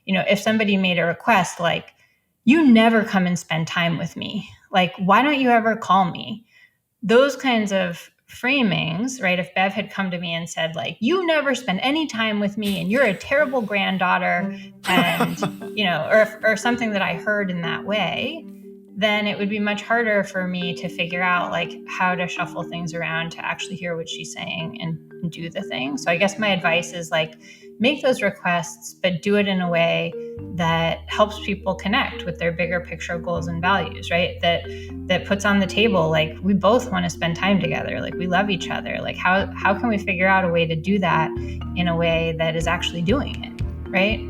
if somebody made a request like, you never come and spend time with me, like, why don't you ever call me? Those kinds of framings, right? If Bev had come to me and said, like, you never spend any time with me and you're a terrible granddaughter, and, or something that I heard in that way, then it would be much harder for me to figure out like how to shuffle things around to actually hear what she's saying and do the thing. So I guess my advice is like, make those requests, but do it in a way that helps people connect with their bigger picture goals and values, right? That puts on the table, like, we both want to spend time together. Like, we love each other. Like, how can we figure out a way to do that in a way that is actually doing it, right?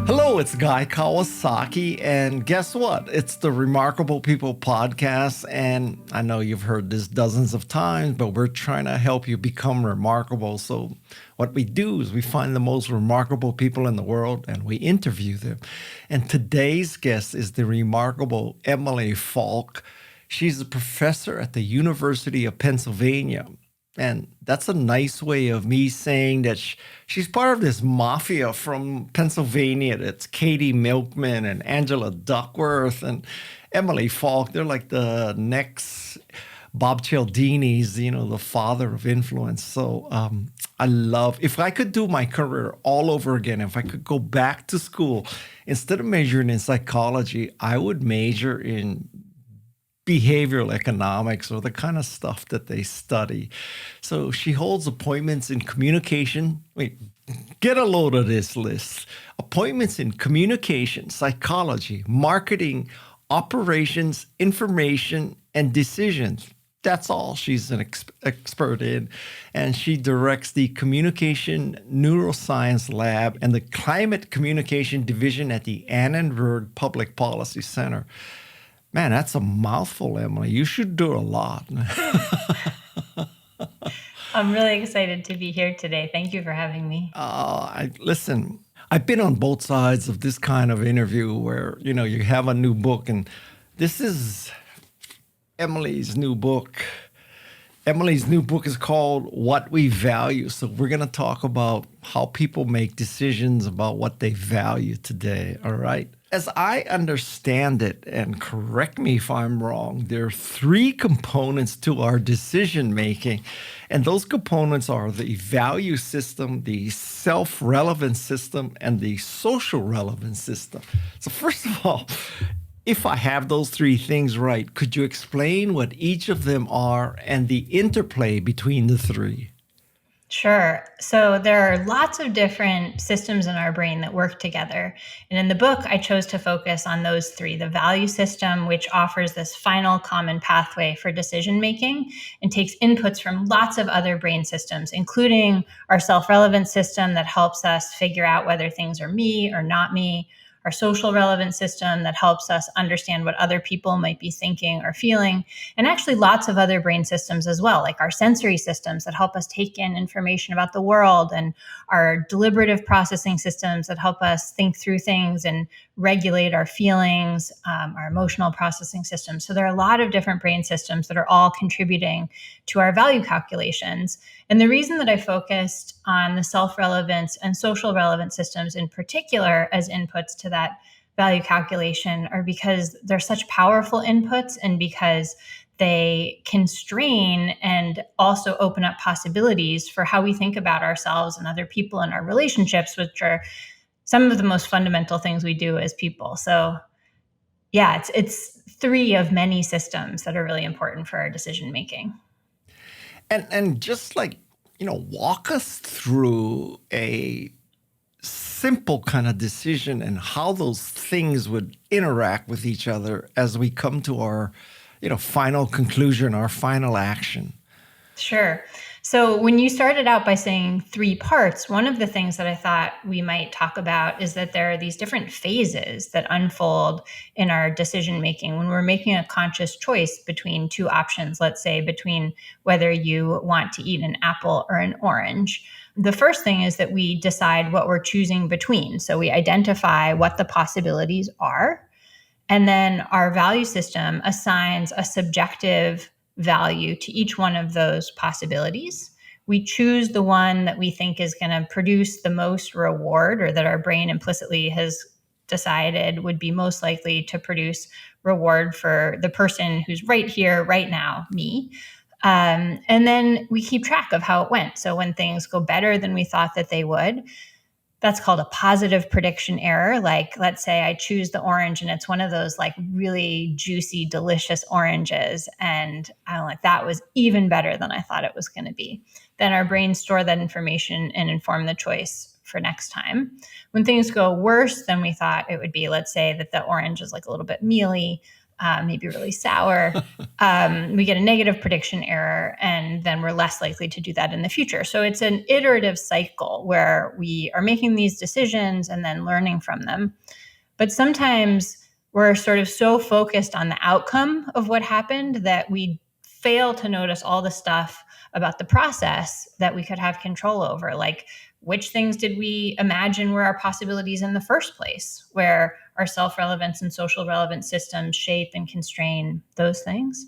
Hello, it's Guy Kawasaki, and guess what? It's the Remarkable People podcast, and I know you've heard this dozens of times, but we're trying to help you become remarkable. So what we do is we find the most remarkable people in the world, and we interview them. And today's guest is the remarkable Emily Falk. She's a professor at the University of Pennsylvania. And that's a nice way of me saying that she's part of this mafia from Pennsylvania. That's Katie Milkman and Angela Duckworth and Emily Falk. They're like the next Bob Cialdini's, the father of influence. So if I could do my career all over again, if I could go back to school, instead of majoring in psychology, I would major in behavioral economics, or the kind of stuff that they study. So she holds appointments in communication. Wait, get a load of this list. Appointments in communication, psychology, marketing, operations, information, and decisions. That's all she's an expert in. And she directs the Communication Neuroscience Lab and the Climate Communication Division at the Annenberg Public Policy Center. Man, that's a mouthful, Emily. You should do a lot. I'm really excited to be here today. Thank you for having me. Listen, I've been on both sides of this kind of interview where, you have a new book, and this is Emily's new book. Emily's new book is called What We Value. So we're going to talk about how people make decisions about what they value today, all right? As I understand it, and correct me if I'm wrong, there are three components to our decision making. And those components are the value system, the self-relevance system, and the social relevance system. So first of all, if I have those three things right, could you explain what each of them are and the interplay between the three? Sure. So there are lots of different systems in our brain that work together. And in the book, I chose to focus on those three: the value system, which offers this final common pathway for decision making and takes inputs from lots of other brain systems, including our self-relevance system that helps us figure out whether things are me or not me, our social relevance system that helps us understand what other people might be thinking or feeling, and actually lots of other brain systems as well, like our sensory systems that help us take in information about the world, and our deliberative processing systems that help us think through things and regulate our feelings, our emotional processing systems. So there are a lot of different brain systems that are all contributing to our value calculations. And the reason that I focused on the self-relevance and social relevance systems in particular as inputs to that value calculation are because they're such powerful inputs, and because they constrain and also open up possibilities for how we think about ourselves and other people and our relationships, which are some of the most fundamental things we do as people. So yeah, it's three of many systems that are really important for our decision making. And just like, walk us through a simple kind of decision and how those things would interact with each other as we come to our, final conclusion, our final action. Sure. So when you started out by saying three parts, one of the things that I thought we might talk about is that there are these different phases that unfold in our decision making when we're making a conscious choice between two options, let's say between whether you want to eat an apple or an orange. The first thing is that we decide what we're choosing between. So we identify what the possibilities are, and then our value system assigns a subjective value to each one of those possibilities, we choose the one that we think is going to produce the most reward, or that our brain implicitly has decided would be most likely to produce reward for the person who's right here, right now, me. And then we keep track of how it went. So when things go better than we thought that they would, that's called a positive prediction error. Like, let's say I choose the orange and it's one of those like really juicy, delicious oranges. And I'm like, that was even better than I thought it was going to be. Then our brains store that information and inform the choice for next time. When things go worse than we thought it would be, let's say that the orange is like a little bit mealy, maybe really sour, we get a negative prediction error, and then we're less likely to do that in the future. So it's an iterative cycle where we are making these decisions and then learning from them. But sometimes we're sort of so focused on the outcome of what happened that we fail to notice all the stuff about the process that we could have control over. Like, which things did we imagine were our possibilities in the first place, where our self-relevance and social relevance systems shape and constrain those things?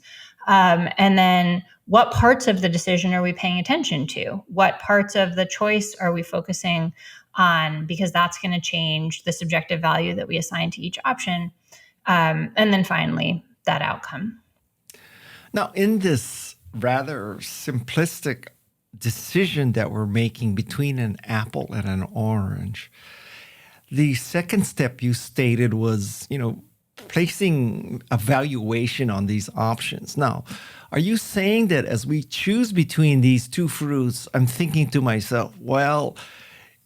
And then what parts of the decision are we paying attention to? What parts of the choice are we focusing on? Because that's going to change the subjective value that we assign to each option. And then finally, that outcome. Now, in this rather simplistic decision that we're making between an apple and an orange, the second step you stated was, placing a valuation on these options. Now, are you saying that as we choose between these two fruits, I'm thinking to myself, well,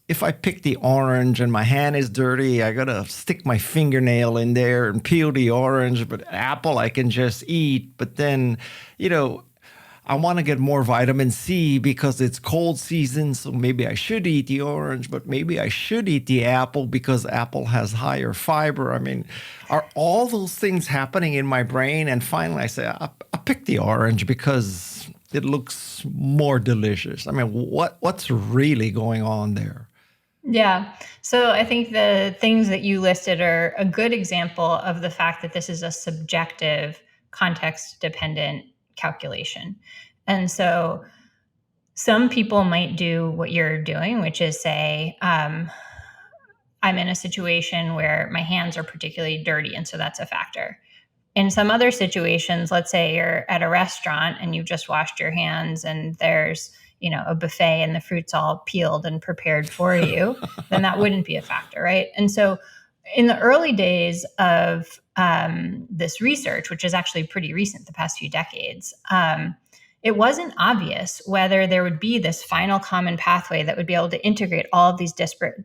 if I pick the orange and my hand is dirty, I gotta stick my fingernail in there and peel the orange, but apple I can just eat. But then, I want to get more vitamin C because it's cold season, so maybe I should eat the orange, but maybe I should eat the apple because apple has higher fiber. I mean, are all those things happening in my brain? And finally I say, I'll pick the orange because it looks more delicious. I mean, what's really going on there? Yeah. So I think the things that you listed are a good example of the fact that this is a subjective, context dependent calculation. And so some people might do what you're doing, which is say, I'm in a situation where my hands are particularly dirty, and so that's a factor. In some other situations, let's say you're at a restaurant and you've just washed your hands and there's a buffet and the fruit's all peeled and prepared for you, then that wouldn't be a factor, right? And so in the early days of this research, which is actually pretty recent, the past few decades, it wasn't obvious whether there would be this final common pathway that would be able to integrate all of these disparate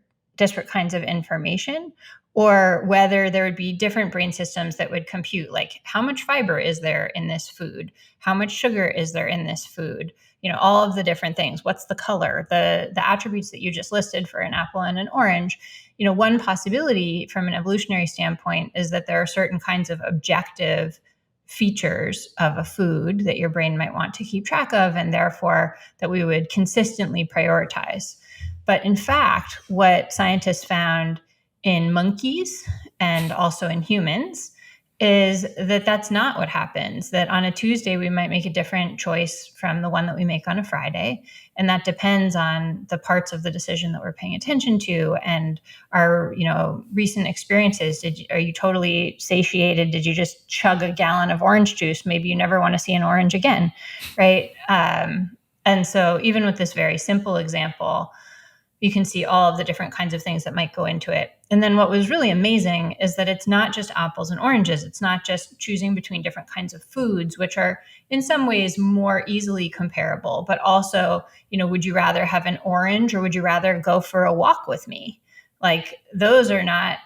kinds of information, or whether there would be different brain systems that would compute, like, how much fiber is there in this food? How much sugar is there in this food? All of the different things. What's the color? The attributes that you just listed for an apple and an orange. One possibility from an evolutionary standpoint is that there are certain kinds of objective features of a food that your brain might want to keep track of, and therefore that we would consistently prioritize. But in fact, what scientists found in monkeys and also in humans is that that's not what happens. That on a Tuesday, we might make a different choice from the one that we make on a Friday. And that depends on the parts of the decision that we're paying attention to and our, recent experiences. Are you totally satiated? Did you just chug a gallon of orange juice? Maybe you never want to see an orange again, right? And so even with this very simple example, you can see all of the different kinds of things that might go into it. And then what was really amazing is that it's not just apples and oranges. It's not just choosing between different kinds of foods, which are in some ways more easily comparable, but also, would you rather have an orange or would you rather go for a walk with me? Like, those are not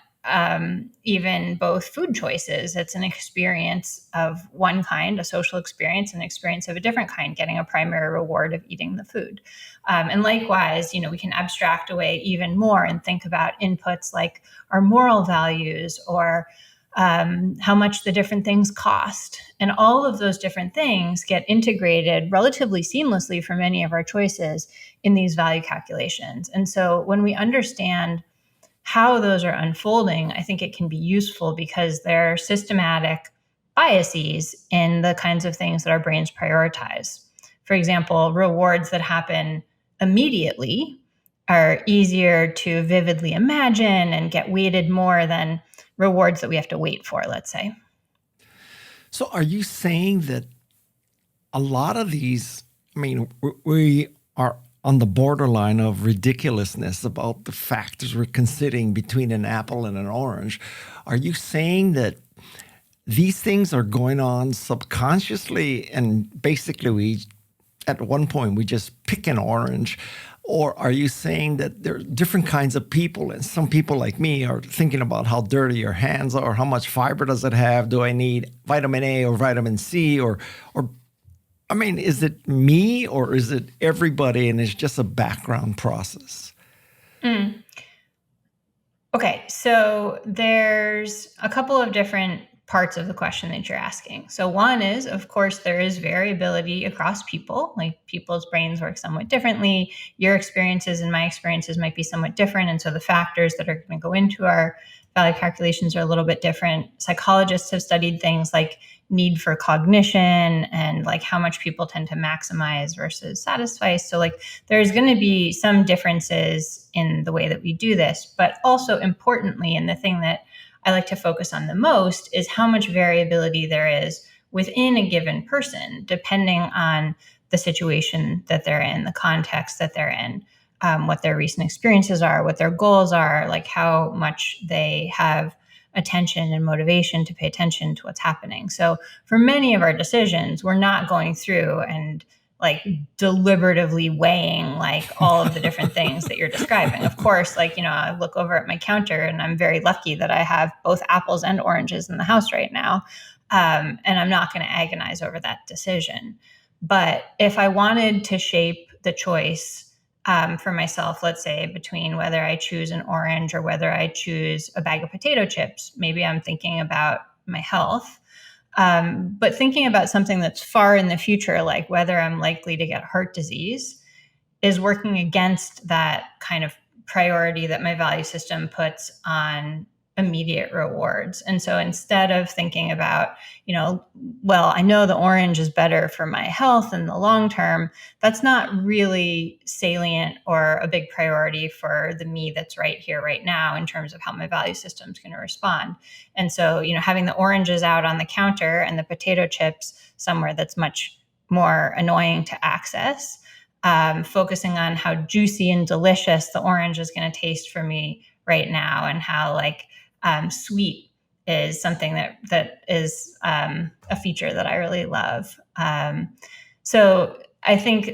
even both food choices. It's an experience of one kind, a social experience, an experience of a different kind, getting a primary reward of eating the food. And likewise, we can abstract away even more and think about inputs like our moral values or how much the different things cost. And all of those different things get integrated relatively seamlessly for many of our choices in these value calculations. And so when we understand how those are unfolding, I think it can be useful because there are systematic biases in the kinds of things that our brains prioritize. For example, rewards that happen immediately are easier to vividly imagine and get weighted more than rewards that we have to wait for, let's say. So are you saying that a lot of these, I mean, we are on the borderline of ridiculousness about the factors we're considering between an apple and an orange. Are you saying that these things are going on subconsciously and basically at one point we just pick an orange? Or are you saying that there are different kinds of people, and some people like me are thinking about how dirty your hands are, how much fiber does it have? Do I need vitamin A or vitamin C? Or I mean, is it me or is it everybody and it's just a background process? Okay, so there's a couple of different parts of the question that you're asking. So one is, of course, there is variability across people. Like people's brains work somewhat differently. Your experiences and my experiences might be somewhat different. And so the factors that are going to go into our value calculations are a little bit different. Psychologists have studied things like need for cognition and like how much people tend to maximize versus satisfy. So like there's going to be some differences in the way that we do this, but also importantly, and the thing that I like to focus on the most is how much variability there is within a given person, depending on the situation that they're in, the context that they're in, what their recent experiences are, what their goals are, like how much they have attention and motivation to pay attention to what's happening. So for many of our decisions, we're not going through and like deliberatively weighing like all of the different things that you're describing. Of course, like, I look over at my counter and I'm very lucky that I have both apples and oranges in the house right now. And I'm not going to agonize over that decision. But if I wanted to shape the choice for myself, let's say between whether I choose an orange or whether I choose a bag of potato chips, maybe I'm thinking about my health. But thinking about something that's far in the future, like whether I'm likely to get heart disease, is working against that kind of priority that my value system puts on immediate rewards. And so instead of thinking about, well, I know the orange is better for my health in the long term, that's not really salient or a big priority for the me that's right here, right now, in terms of how my value system is going to respond. And so, having the oranges out on the counter and the potato chips somewhere that's much more annoying to access, focusing on how juicy and delicious the orange is going to taste for me right now, and how sweet is something that is a feature that I really love. So I think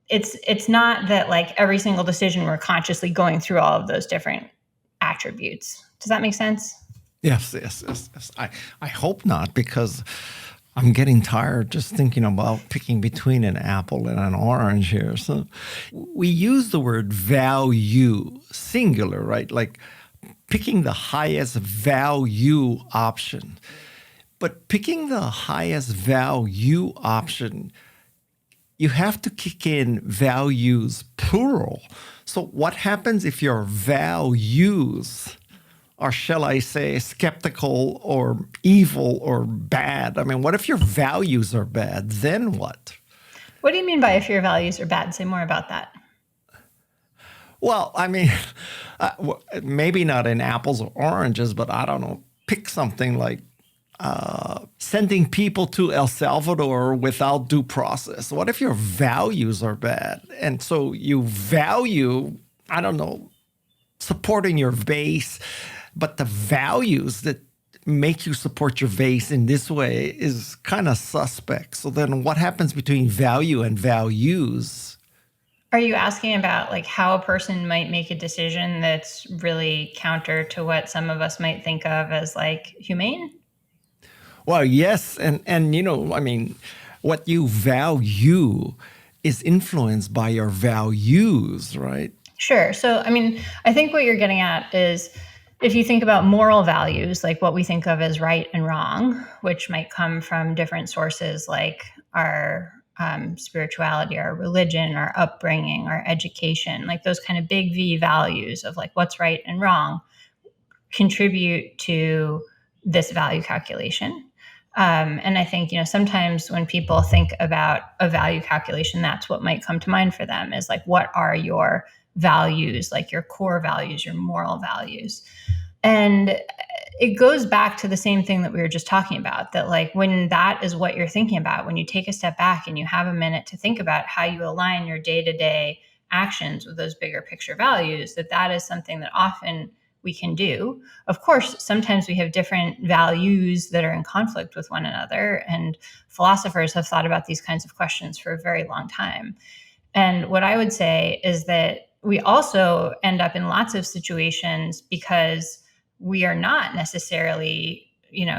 it's not that like every single decision we're consciously going through all of those different attributes. Does that make sense? Yes. I hope not, because I'm getting tired just thinking about picking between an apple and an orange here. So we use the word value, singular, right? Like picking the highest value option. But picking the highest value option, you have to kick in values plural. So what happens if your values are, shall I say, skeptical or evil or bad? I mean, what if your values are bad? Then what? What do you mean by if your values are bad? Say more about that. Well, I mean, maybe not in apples or oranges, but I don't know, pick something like sending people to El Salvador without due process. What if your values are bad? And so you value, I don't know, supporting your base, but the values that make you support your base in this way is kind of suspect. So then what happens between value and values? Are you asking about like how a person might make a decision that's really counter to what some of us might think of as like humane? Well, yes. And I mean, what you value is influenced by your values, right? Sure. So, I mean, I think what you're getting at is if you think about moral values, like what we think of as right and wrong, which might come from different sources like our spirituality, our religion, our upbringing, our education, like those kind of big V values of like what's right and wrong contribute to this value calculation. And I think, sometimes when people think about a value calculation, that's what might come to mind for them is like, what are your values, like your core values, your moral values? And it goes back to the same thing that we were just talking about, that like when that is what you're thinking about, when you take a step back and you have a minute to think about how you align your day-to-day actions with those bigger picture values, that is something that often we can do. Of course, sometimes we have different values that are in conflict with one another, and philosophers have thought about these kinds of questions for a very long time. And what I would say is that we also end up in lots of situations because we are not necessarily,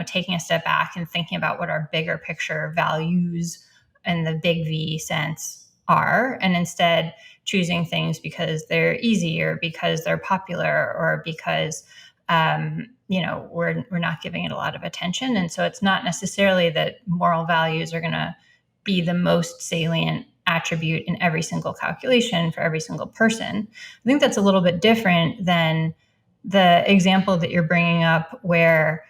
taking a step back and thinking about what our bigger picture values in the big V sense are, and instead choosing things because they're easy or because they're popular or because we're not giving it a lot of attention. And so it's not necessarily that moral values are going to be the most salient attribute in every single calculation for every single person. I think that's a little bit different than the example that you're bringing up, where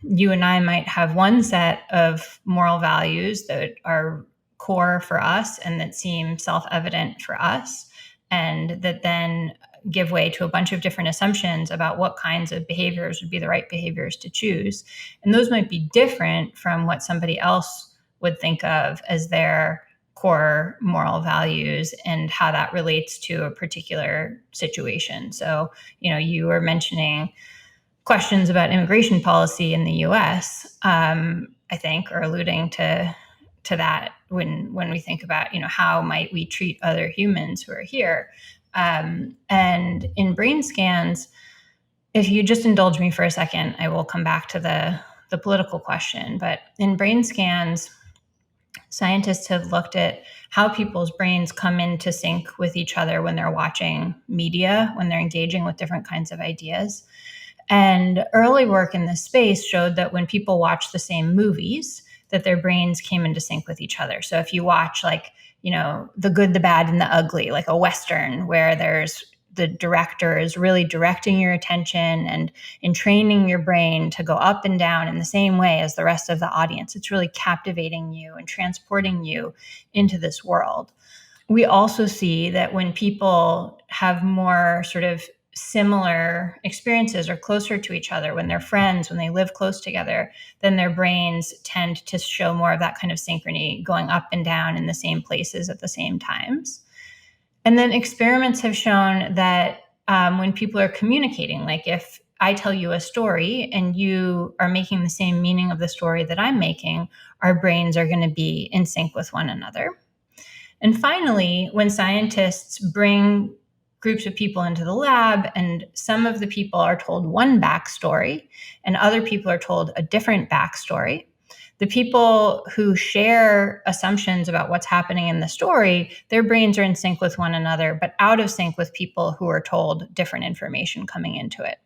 you and I might have one set of moral values that are core for us and that seem self-evident for us, and that then give way to a bunch of different assumptions about what kinds of behaviors would be the right behaviors to choose. And those might be different from what somebody else would think of as their core moral values and how that relates to a particular situation. So, you were mentioning questions about immigration policy in the U.S., I think, or alluding to that when we think about, how might we treat other humans who are here. And in brain scans, if you just indulge me for a second, I will come back to the political question. But in brain scans, scientists have looked at how people's brains come into sync with each other when they're watching media, when they're engaging with different kinds of ideas. And early work in this space showed that when people watch the same movies, that their brains came into sync with each other. So if you watch The Good, the Bad, and the Ugly, like a Western where the director is really directing your attention and entraining your brain to go up and down in the same way as the rest of the audience. It's really captivating you and transporting you into this world. We also see that when people have more sort of similar experiences or closer to each other, when they're friends, when they live close together, then their brains tend to show more of that kind of synchrony, going up and down in the same places at the same times. And then experiments have shown that when people are communicating, like if I tell you a story and you are making the same meaning of the story that I'm making, our brains are going to be in sync with one another. And finally, when scientists bring groups of people into the lab and some of the people are told one backstory and other people are told a different backstory, the people who share assumptions about what's happening in the story, their brains are in sync with one another, but out of sync with people who are told different information coming into it.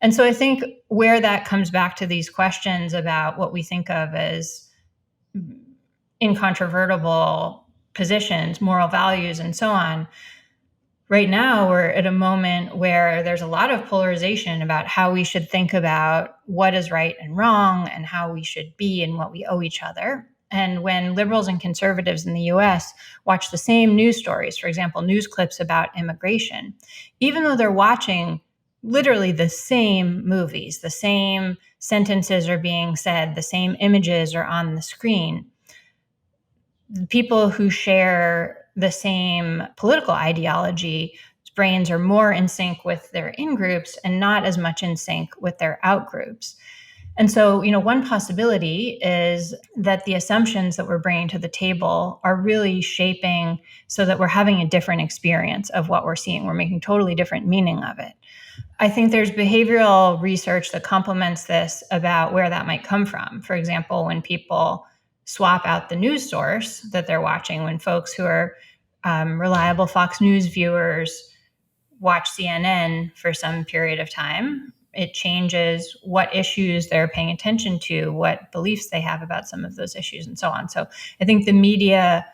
And so I think where that comes back to these questions about what we think of as incontrovertible positions, moral values, and so on. Right now, we're at a moment where there's a lot of polarization about how we should think about what is right and wrong and how we should be and what we owe each other. And when liberals and conservatives in the US watch the same news stories, for example, news clips about immigration, even though they're watching literally the same movies, the same sentences are being said, the same images are on the screen, people who share the same political ideology, brains are more in sync with their in-groups and not as much in sync with their out-groups. And so, one possibility is that the assumptions that we're bringing to the table are really shaping so that we're having a different experience of what we're seeing. We're making totally different meaning of it. I think there's behavioral research that complements this about where that might come from. For example, when people swap out the news source that they're watching, when folks who are reliable Fox News viewers watch CNN for some period of time, it changes what issues they're paying attention to, what beliefs they have about some of those issues, and so on. So I think the media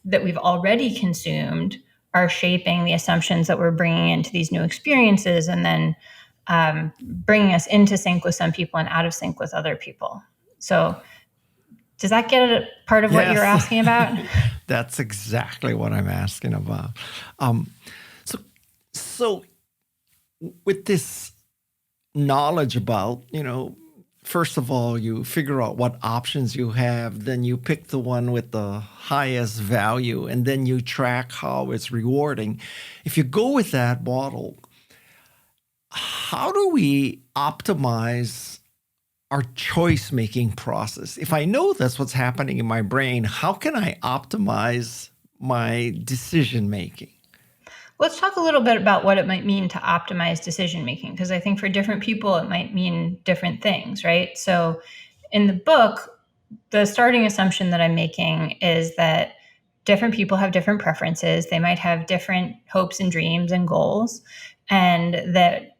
that we've already consumed are shaping the assumptions that we're bringing into these new experiences, and then bringing us into sync with some people and out of sync with other people. So Does that get at part of what you're Yes, asking about? that's exactly what I'm asking about. Um, so, so with this knowledge about, first of all, you figure out what options you have, then you pick the one with the highest value, and then you track how it's rewarding. If you go with that model, how do we optimize our choice making process? If I know that's what's happening in my brain, how can I optimize my decision making? Let's talk a little bit about what it might mean to optimize decision making, because I think for different people, it might mean different things, right? So in the book, the starting assumption that I'm making is that different people have different preferences. They might have different hopes and dreams and goals, and that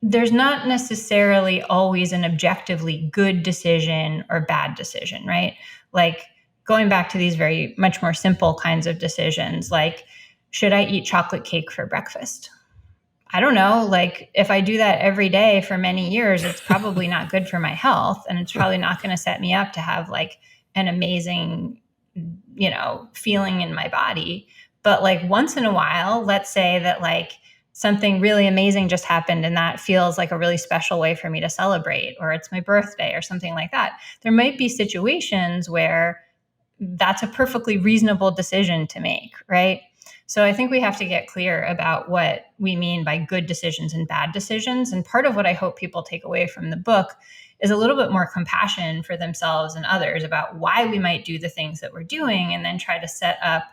there's not necessarily always an objectively good decision or bad decision, right? Like going back to these very much more simple kinds of decisions, like should I eat chocolate cake for breakfast? I don't know. Like if I do that every day for many years, it's probably not good for my health, and it's probably not going to set me up to have like an amazing, feeling in my body. But like once in a while, let's say that like something really amazing just happened and that feels like a really special way for me to celebrate, or it's my birthday or something like that. There might be situations where that's a perfectly reasonable decision to make, right? So I think we have to get clear about what we mean by good decisions and bad decisions. And part of what I hope people take away from the book is a little bit more compassion for themselves and others about why we might do the things that we're doing, and then try to set up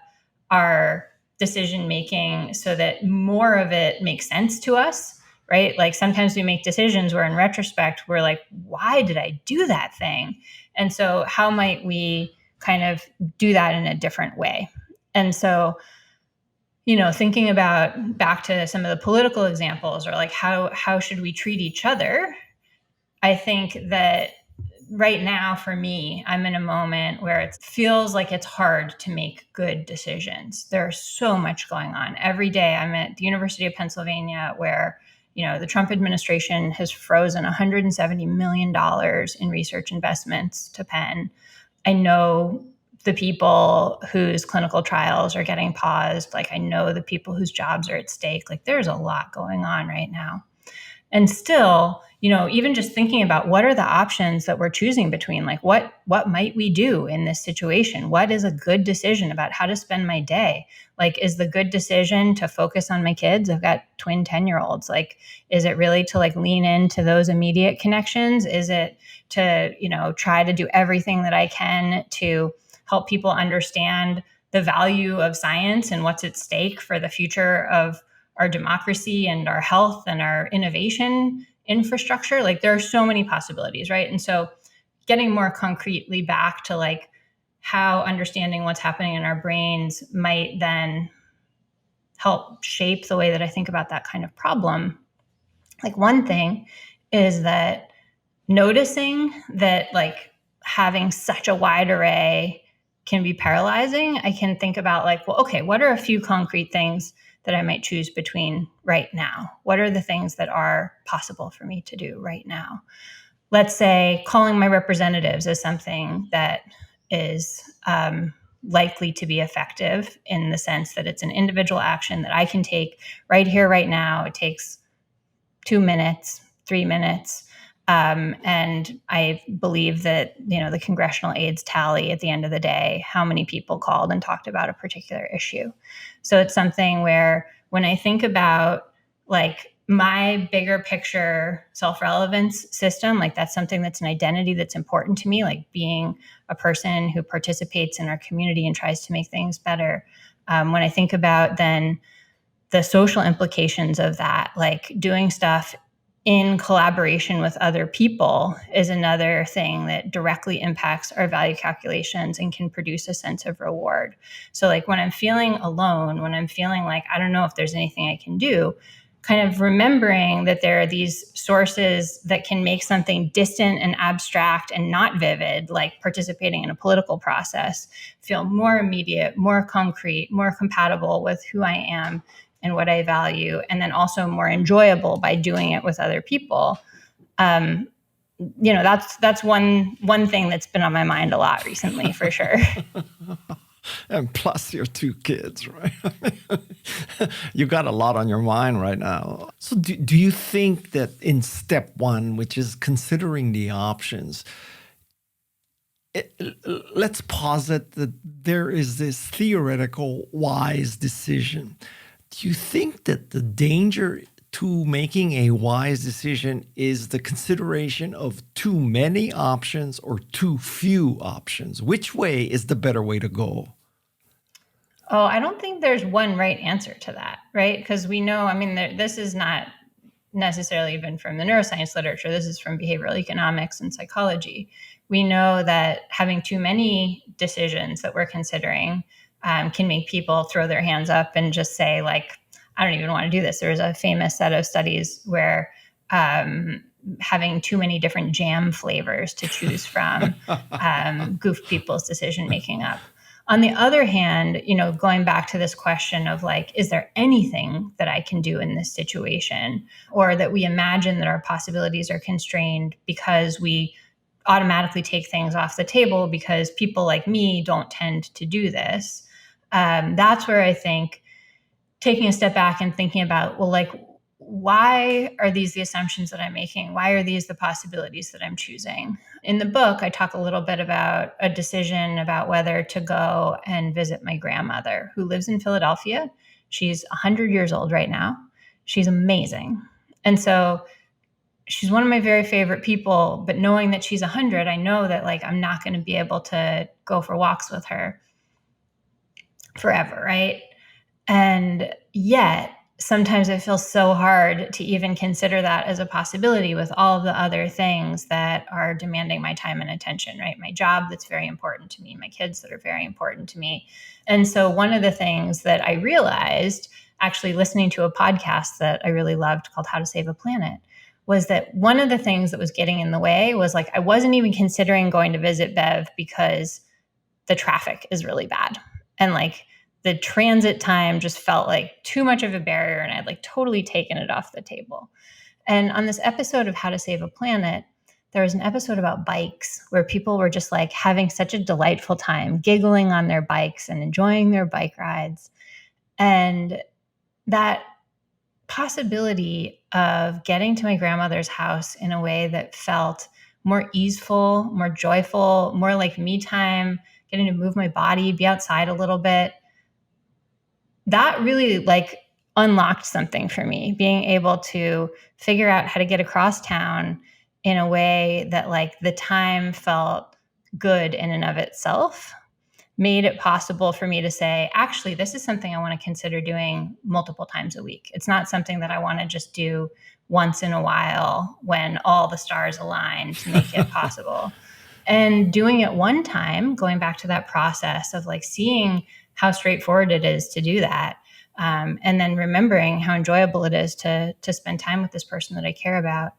our decision making so that more of it makes sense to us, right? Like sometimes we make decisions where in retrospect, we're like, why did I do that thing? And so how might we kind of do that in a different way? And so thinking about back to some of the political examples, or like how should we treat each other? I think that right now for me, I'm in a moment where it feels like it's hard to make good decisions. There's so much going on. Every day I'm at the University of Pennsylvania where the Trump administration has frozen $170 million in research investments to Penn. I know the people whose clinical trials are getting paused. Like I know the people whose jobs are at stake. Like there's a lot going on right now. And still, even just thinking about what are the options that we're choosing between, like what might we do in this situation? What is a good decision about how to spend my day? Like, is the good decision to focus on my kids? I've got twin 10-year-olds. Like, is it really to like lean into those immediate connections? Is it to, try to do everything that I can to help people understand the value of science and what's at stake for the future of our democracy and our health and our innovation infrastructure? Like there are so many possibilities, right? And so getting more concretely back to like how understanding what's happening in our brains might then help shape the way that I think about that kind of problem. Like one thing is that noticing that like having such a wide array can be paralyzing. I can think about like, well, okay, what are a few concrete things that I might choose between right now? What are the things that are possible for me to do right now? Let's say calling my representatives is something that is likely to be effective in the sense that it's an individual action that I can take right here, right now. It takes 2 minutes, 3 minutes. And I believe that, the congressional aides tally at the end of the day how many people called and talked about a particular issue. So it's something where when I think about like my bigger picture self-relevance system, like that's something that's an identity that's important to me, like being a person who participates in our community and tries to make things better. When I think about then the social implications of that, like doing stuff in collaboration with other people is another thing that directly impacts our value calculations and can produce a sense of reward. So like when I'm feeling alone, when I'm feeling like I don't know if there's anything I can do, kind of remembering that there are these sources that can make something distant and abstract and not vivid, like participating in a political process, feel more immediate, more concrete, more compatible with who I am and what I value, and then also more enjoyable by doing it with other people. that's one thing that's been on my mind a lot recently, for sure. And plus your two kids, right? You got a lot on your mind right now. So do you think that in step one, which is considering the options, let's posit that there is this theoretical wise decision. Do you think that the danger to making a wise decision is the consideration of too many options or too few options? Which way is the better way to go? Oh, I don't think there's one right answer to that, right? Because we know, this is not necessarily even from the neuroscience literature. This is from behavioral economics and psychology. We know that having too many decisions that we're considering can make people throw their hands up and just say, like, I don't even want to do this. There's a famous set of studies where having too many different jam flavors to choose from goofed people's decision making up. On the other hand, going back to this question of like, is there anything that I can do in this situation? Or that we imagine that our possibilities are constrained because we automatically take things off the table because people like me don't tend to do this. That's where I think taking a step back and thinking about, well, like, why are these the assumptions that I'm making? Why are these the possibilities that I'm choosing? In the book, I talk a little bit about a decision about whether to go and visit my grandmother who lives in Philadelphia. She's 100 years old right now. She's amazing. And so she's one of my very favorite people, but knowing that she's 100, I know that like I'm not going to be able to go for walks with her forever, right? And yet, sometimes it feels so hard to even consider that as a possibility with all of the other things that are demanding my time and attention, right? My job that's very important to me, my kids that are very important to me. And so one of the things that I realized actually listening to a podcast that I really loved called How to Save a Planet was that one of the things that was getting in the way was like, I wasn't even considering going to visit Bev because the traffic is really bad. And like, the transit time just felt like too much of a barrier, and I'd like totally taken it off the table. And on this episode of How to Save a Planet, there was an episode about bikes where people were just like having such a delightful time giggling on their bikes and enjoying their bike rides. And that possibility of getting to my grandmother's house in a way that felt more easeful, more joyful, more like me time, getting to move my body, be outside a little bit, that really like unlocked something for me, being able to figure out how to get across town in a way that like the time felt good in and of itself, made it possible for me to say, actually, this is something I want to consider doing multiple times a week. It's not something that I want to just do once in a while when all the stars align to make it possible. And doing it one time, going back to that process of like seeing how straightforward it is to do that. And then remembering how enjoyable it is to spend time with this person that I care about,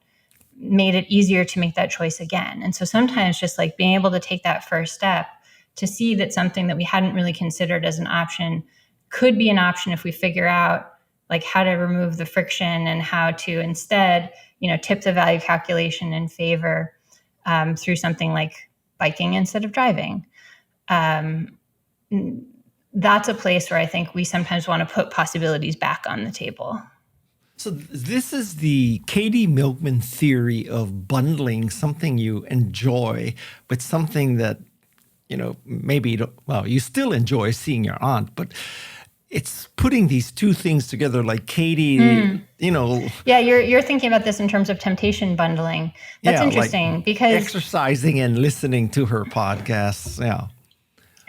made it easier to make that choice again. And so sometimes just like being able to take that first step to see that something that we hadn't really considered as an option could be an option if we figure out like how to remove the friction and how to instead, tip the value calculation in favor through something like biking instead of driving. That's a place where I think we sometimes want to put possibilities back on the table. So this is the Katie Milkman theory of bundling something you enjoy with something that, maybe, you still enjoy seeing your aunt, but it's putting these two things together like Katie, Yeah, you're thinking about this in terms of temptation bundling. That's interesting like because exercising and listening to her podcasts. Yeah.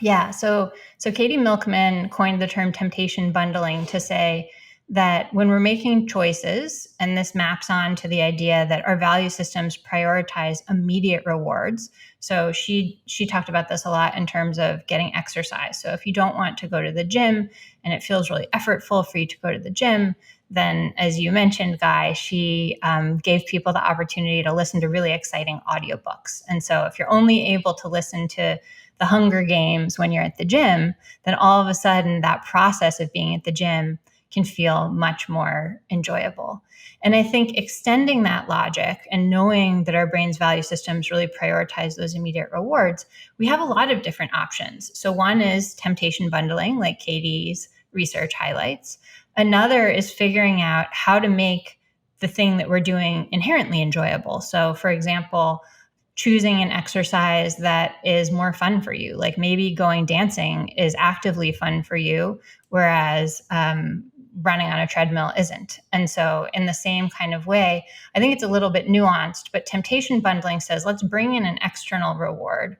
Yeah. So Katie Milkman coined the term temptation bundling to say that when we're making choices, and this maps on to the idea that our value systems prioritize immediate rewards. So she talked about this a lot in terms of getting exercise. So if you don't want to go to the gym and it feels really effortful for you to go to the gym, then as you mentioned, Guy, she gave people the opportunity to listen to really exciting audiobooks. And so if you're only able to listen to the Hunger Games when you're at the gym, then all of a sudden that process of being at the gym can feel much more enjoyable. And I think extending that logic and knowing that our brain's value systems really prioritize those immediate rewards, we have a lot of different options. So one is temptation bundling, like Katie's research highlights. Another is figuring out how to make the thing that we're doing inherently enjoyable. So, for example, choosing an exercise that is more fun for you. Like maybe going dancing is actively fun for you, whereas running on a treadmill isn't. And so, in the same kind of way, I think it's a little bit nuanced, but temptation bundling says let's bring in an external reward,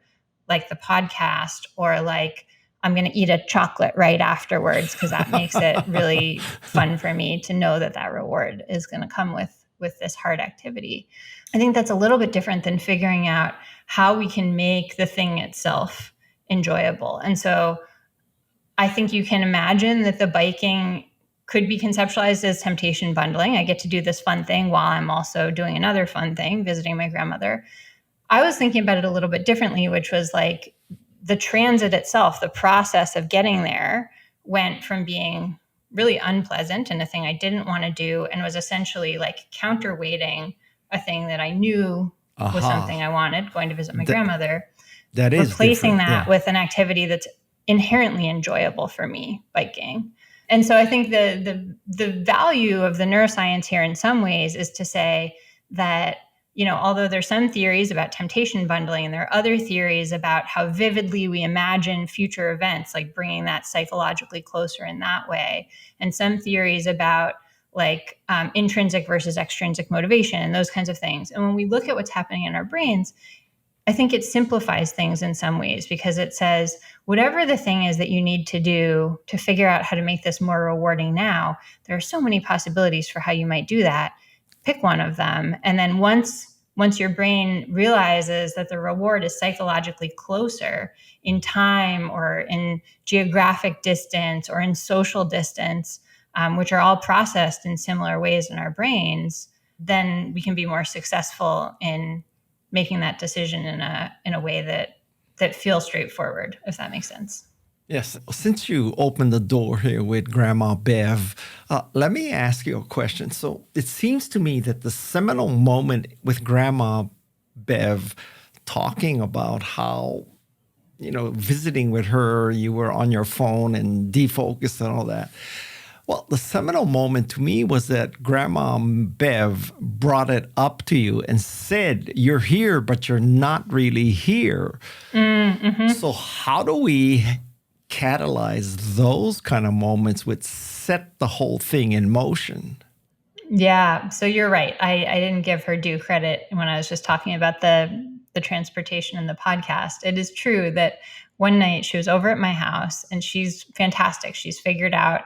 like the podcast, or like I'm going to eat a chocolate right afterwards because that makes it really fun for me to know that that reward is going to come with this hard activity. I think that's a little bit different than figuring out how we can make the thing itself enjoyable. And so I think you can imagine that the biking could be conceptualized as temptation bundling. I get to do this fun thing while I'm also doing another fun thing, visiting my grandmother. I was thinking about it a little bit differently, which was like the transit itself, the process of getting there went from being really unpleasant and a thing I didn't want to do and was essentially like counterweighting a thing that I knew was something I wanted, going to visit my grandmother, that is replacing different. that with an activity that's inherently enjoyable for me, biking. And so I think the value of the neuroscience here in some ways is to say that, although there's some theories about temptation bundling, and there are other theories about how vividly we imagine future events, like bringing that psychologically closer in that way, and some theories about like intrinsic versus extrinsic motivation and those kinds of things. And when we look at what's happening in our brains, I think it simplifies things in some ways because it says, whatever the thing is that you need to do to figure out how to make this more rewarding now, there are so many possibilities for how you might do that. Pick one of them. And then once your brain realizes that the reward is psychologically closer in time or in geographic distance or in social distance, which are all processed in similar ways in our brains, then we can be more successful in making that decision in a way that feels straightforward, if that makes sense. Yes. Since you opened the door here with Grandma Bev, let me ask you a question. So it seems to me that the seminal moment with Grandma Bev talking about how, visiting with her, you were on your phone and defocused and all that. Well, the seminal moment to me was that Grandma Bev brought it up to you and said, you're here, but you're not really here. Mm-hmm. So how do we catalyze those kind of moments which set the whole thing in motion? Yeah, so you're right. I didn't give her due credit when I was just talking about the transportation in the podcast. It is true that one night she was over at my house and she's fantastic. She's figured out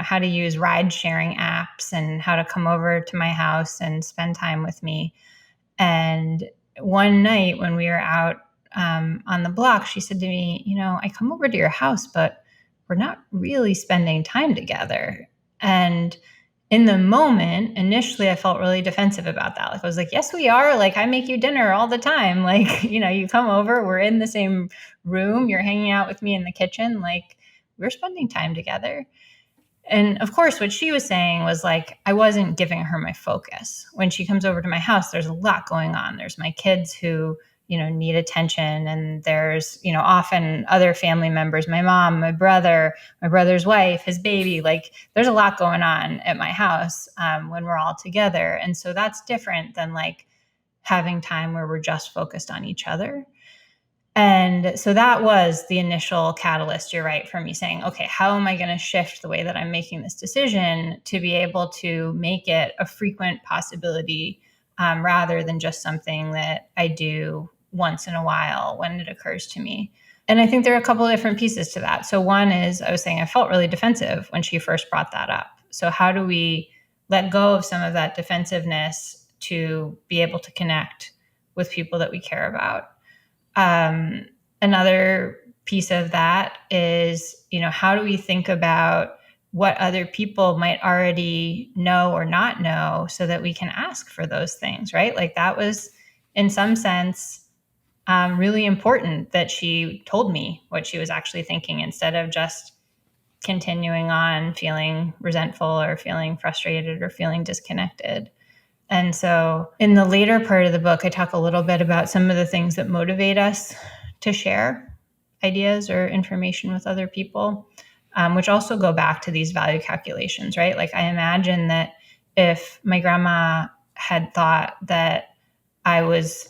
how to use ride sharing apps and how to come over to my house and spend time with me. And one night when we were out on the block, she said to me, I come over to your house, but we're not really spending time together. And in the moment, initially, I felt really defensive about that. Like I was like, yes, we are. Like I make you dinner all the time. Like, you come over, we're in the same room, you're hanging out with me in the kitchen. Like we're spending time together. And of course, what she was saying was like, I wasn't giving her my focus. When she comes over to my house, there's a lot going on. There's my kids who, need attention. And there's, often other family members, my mom, my brother's wife, his baby. Like there's a lot going on at my house when we're all together. And so that's different than like having time where we're just focused on each other. And so that was the initial catalyst, you're right, for me saying, okay, how am I going to shift the way that I'm making this decision to be able to make it a frequent possibility rather than just something that I do once in a while when it occurs to me. And I think there are a couple of different pieces to that. So one is I was saying I felt really defensive when she first brought that up. So how do we let go of some of that defensiveness to be able to connect with people that we care about? Another piece of that is, how do we think about what other people might already know or not know so that we can ask for those things, right? Like that was in some sense really important that she told me what she was actually thinking instead of just continuing on feeling resentful or feeling frustrated or feeling disconnected. And so in the later part of the book, I talk a little bit about some of the things that motivate us to share ideas or information with other people, which also go back to these value calculations, right? Like I imagine that if my grandma had thought that I was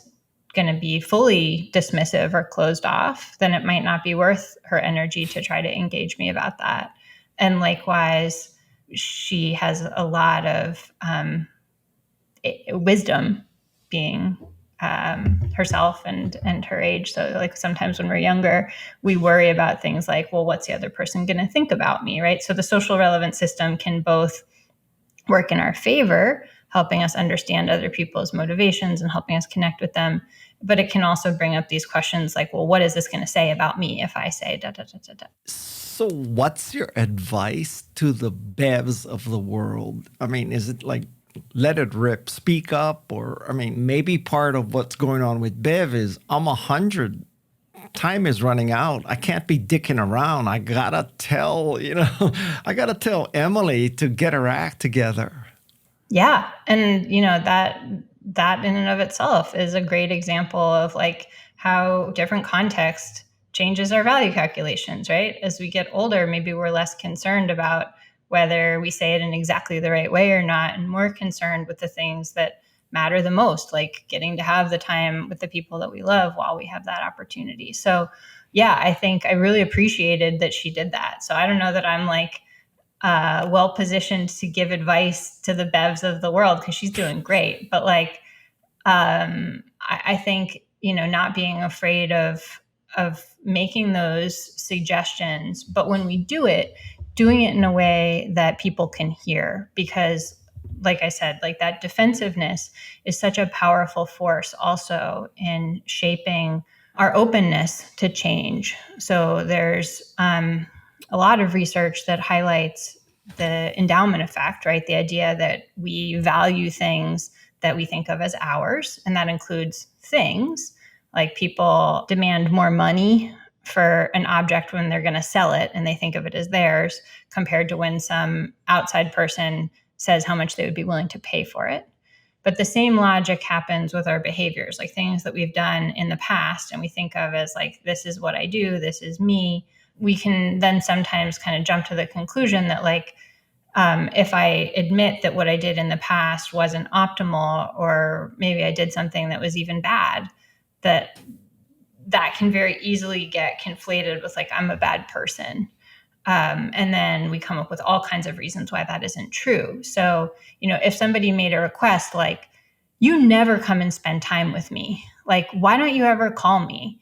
going to be fully dismissive or closed off, then it might not be worth her energy to try to engage me about that. And likewise, she has a lot of wisdom, being herself and her age. So like sometimes when we're younger, we worry about things like, well, what's the other person going to think about me, right? So the social relevance system can both work in our favor, helping us understand other people's motivations and helping us connect with them. But it can also bring up these questions like, well, what is this going to say about me if I say da da da da da? So, what's your advice to the Bevs of the world? I mean, is it like let it rip, speak up? Or, I mean, maybe part of what's going on with Bev is I'm 100. Time is running out. I can't be dicking around. I gotta tell, I gotta tell Emily to get her act together. Yeah. And that in and of itself is a great example of like how different context changes our value calculations, right? As we get older, maybe we're less concerned about whether we say it in exactly the right way or not, and more concerned with the things that matter the most, like getting to have the time with the people that we love while we have that opportunity. So yeah, I think I really appreciated that she did that. So I don't know that I'm like well positioned to give advice to the Bevs of the world because she's doing great. But like, I think not being afraid of making those suggestions, but when we do it, doing it in a way that people can hear, because like I said, like that defensiveness is such a powerful force also in shaping our openness to change. So there's a lot of research that highlights the endowment effect, right? The idea that we value things that we think of as ours, and that includes things like people demand more money for an object when they're going to sell it and they think of it as theirs, compared to when some outside person says how much they would be willing to pay for it. But the same logic happens with our behaviors, like things that we've done in the past and we think of as like, this is what I do, this is me. We can then sometimes kind of jump to the conclusion that like, if I admit that what I did in the past wasn't optimal, or maybe I did something that was even bad, that can very easily get conflated with like, I'm a bad person. And then we come up with all kinds of reasons why that isn't true. So, if somebody made a request like, you never come and spend time with me, like, why don't you ever call me?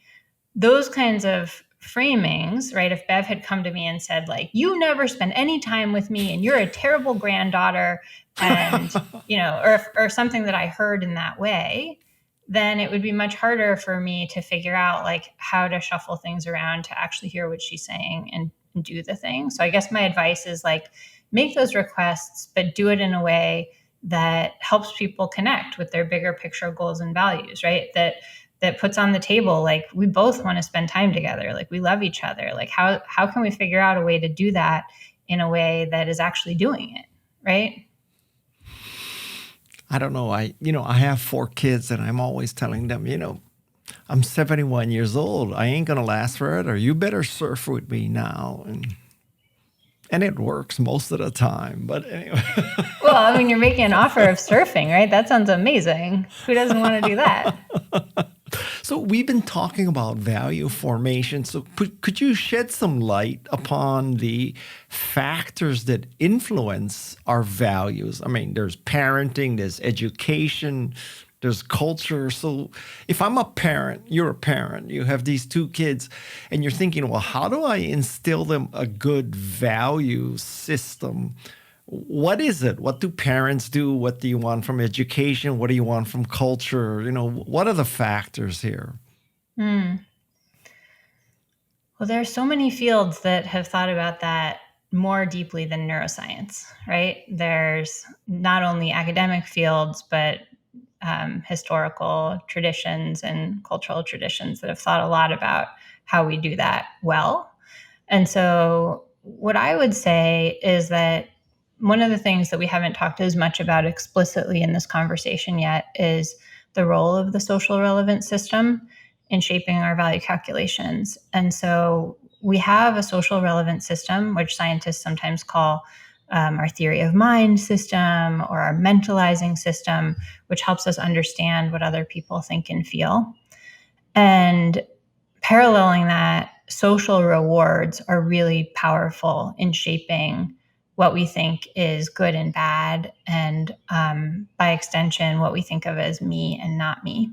Those kinds of framings, right? If Bev had come to me and said, like, you never spend any time with me and you're a terrible granddaughter, and, or something that I heard in that way, then it would be much harder for me to figure out like how to shuffle things around to actually hear what she's saying and do the thing. So I guess my advice is like, make those requests, but do it in a way that helps people connect with their bigger picture goals and values, right? That puts on the table, like, we both want to spend time together. Like, we love each other. Like, how can we figure out a way to do that in a way that is actually doing it? Right. I don't know. I have 4 kids and I'm always telling them, I'm 71 years old. I ain't going to last forever. You better surf with me now. And it works most of the time. But anyway. Well, I mean, you're making an offer of surfing, right? That sounds amazing. Who doesn't want to do that? So we've been talking about value formation. So could you shed some light upon the factors that influence our values? I mean, there's parenting, there's education, there's culture. So if I'm a parent, you're a parent, you have these 2 kids, and you're thinking, well, how do I instill them a good value system? What is it? What do parents do? What do you want from education? What do you want from culture? What are the factors here? Well, there are so many fields that have thought about that more deeply than neuroscience, right? There's not only academic fields, but historical traditions and cultural traditions that have thought a lot about how we do that well. And so what I would say is that one of the things that we haven't talked as much about explicitly in this conversation yet is the role of the social relevance system in shaping our value calculations. And so we have a social relevance system, which scientists sometimes call our theory of mind system or our mentalizing system, which helps us understand what other people think and feel. And paralleling that, social rewards are really powerful in shaping what we think is good and bad, and by extension, what we think of as me and not me.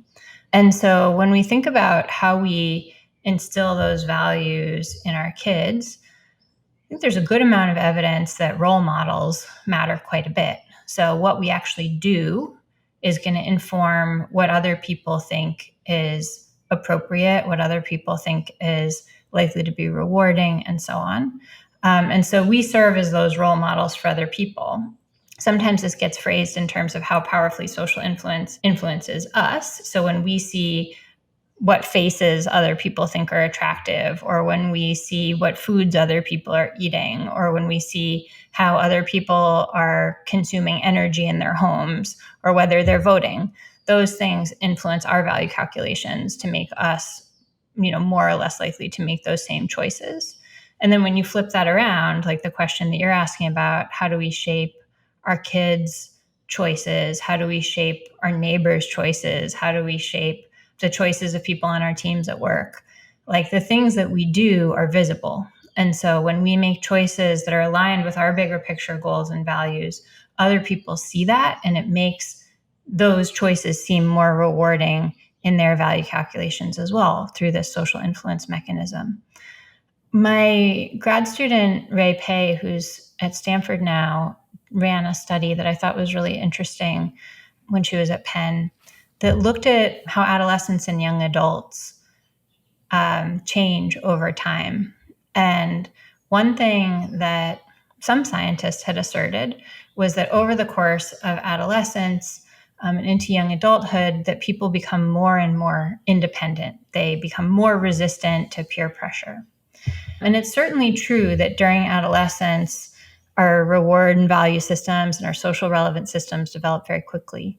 And so when we think about how we instill those values in our kids, I think there's a good amount of evidence that role models matter quite a bit. So, what we actually do is going to inform what other people think is appropriate, what other people think is likely to be rewarding, and so on. And so, we serve as those role models for other people. Sometimes this gets phrased in terms of how powerfully social influence influences us. So, when we see what faces other people think are attractive, or when we see what foods other people are eating, or when we see how other people are consuming energy in their homes, or whether they're voting. Those things influence our value calculations to make us, more or less likely to make those same choices. And then when you flip that around, like the question that you're asking about, how do we shape our kids' choices? How do we shape our neighbors' choices? How do we shape the choices of people on our teams at work? Like, the things that we do are visible. And so when we make choices that are aligned with our bigger picture goals and values, other people see that, and it makes those choices seem more rewarding in their value calculations as well through this social influence mechanism. My grad student, Ray Pei, who's at Stanford now, ran a study that I thought was really interesting when she was at Penn that looked at how adolescents and young adults change over time. And one thing that some scientists had asserted was that over the course of adolescence and into young adulthood, that people become more and more independent. They become more resistant to peer pressure. And it's certainly true that during adolescence, our reward and value systems and our social relevance systems develop very quickly.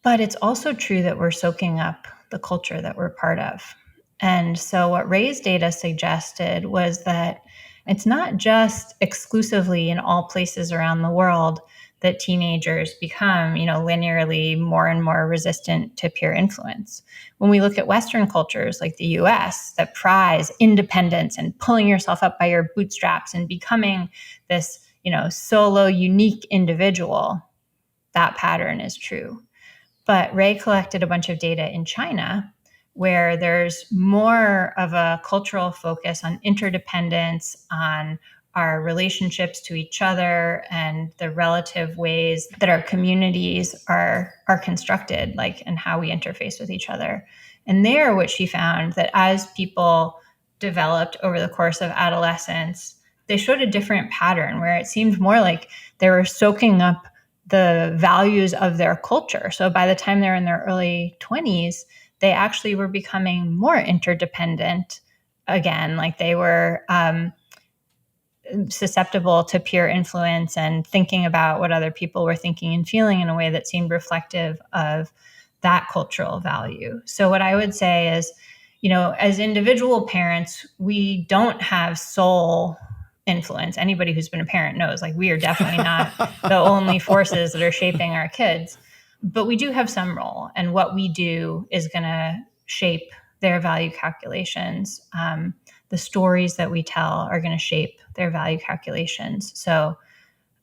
But it's also true that we're soaking up the culture that we're part of. And so what Ray's data suggested was that it's not just exclusively in all places around the world that teenagers become, linearly more and more resistant to peer influence. When we look at Western cultures like the US that prize independence and pulling yourself up by your bootstraps and becoming this, solo, unique individual, that pattern is true. But Ray collected a bunch of data in China where there's more of a cultural focus on interdependence, on our relationships to each other, and the relative ways that our communities are constructed, and how we interface with each other. And there, what she found that as people developed over the course of adolescence, they showed a different pattern where it seemed more like they were soaking up the values of their culture. So by the time they're in their early 20s, they actually were becoming more interdependent again. Like, they were susceptible to peer influence and thinking about what other people were thinking and feeling in a way that seemed reflective of that cultural value. So what I would say is, as individual parents, we don't have sole influence. Anybody who's been a parent knows, we are definitely not the only forces that are shaping our kids, but we do have some role, and what we do is going to shape their value calculations. The stories that we tell are going to shape their value calculations. So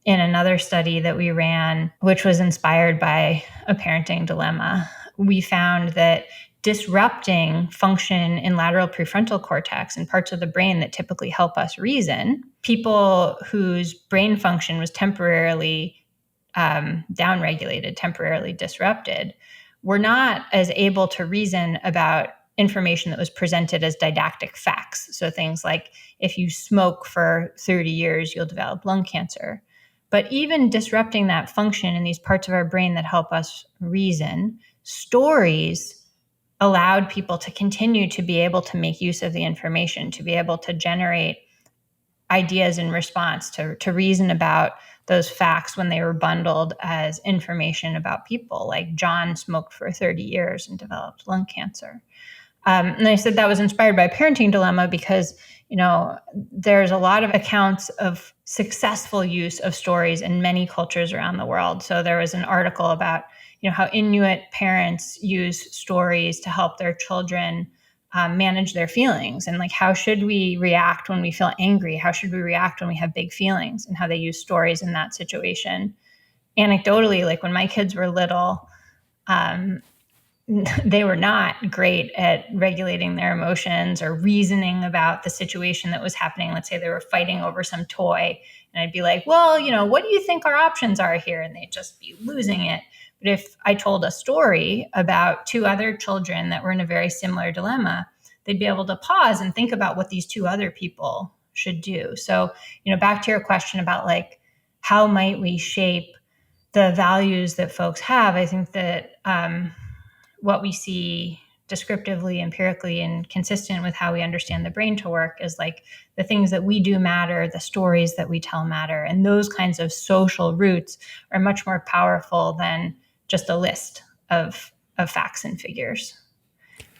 in another study that we ran, which was inspired by a parenting dilemma, we found that disrupting function in lateral prefrontal cortex and parts of the brain that typically help us reason, people whose brain function was temporarily downregulated, temporarily disrupted, were not as able to reason about information that was presented as didactic facts. So things like, if you smoke for 30 years, you'll develop lung cancer. But even disrupting that function in these parts of our brain that help us reason, stories allowed people to continue to be able to make use of the information, to be able to generate ideas in response, to reason about those facts when they were bundled as information about people. Like John smoked for 30 years and developed lung cancer. And I said that was inspired by a parenting dilemma because, there's a lot of accounts of successful use of stories in many cultures around the world. So there was an article about, how Inuit parents use stories to help their children manage their feelings, and like, how should we react when we feel angry? How should we react when we have big feelings, and how they use stories in that situation. Anecdotally, like when my kids were little, they were not great at regulating their emotions or reasoning about the situation that was happening. Let's say they were fighting over some toy, and I'd be like, well, what do you think our options are here? And they'd just be losing it. But if I told a story about two other children that were in a very similar dilemma, they'd be able to pause and think about what these two other people should do. So, back to your question about like, how might we shape the values that folks have? I think that what we see descriptively, empirically, and consistent with how we understand the brain to work is like the things that we do matter, the stories that we tell matter. And those kinds of social roots are much more powerful than just a list of facts and figures.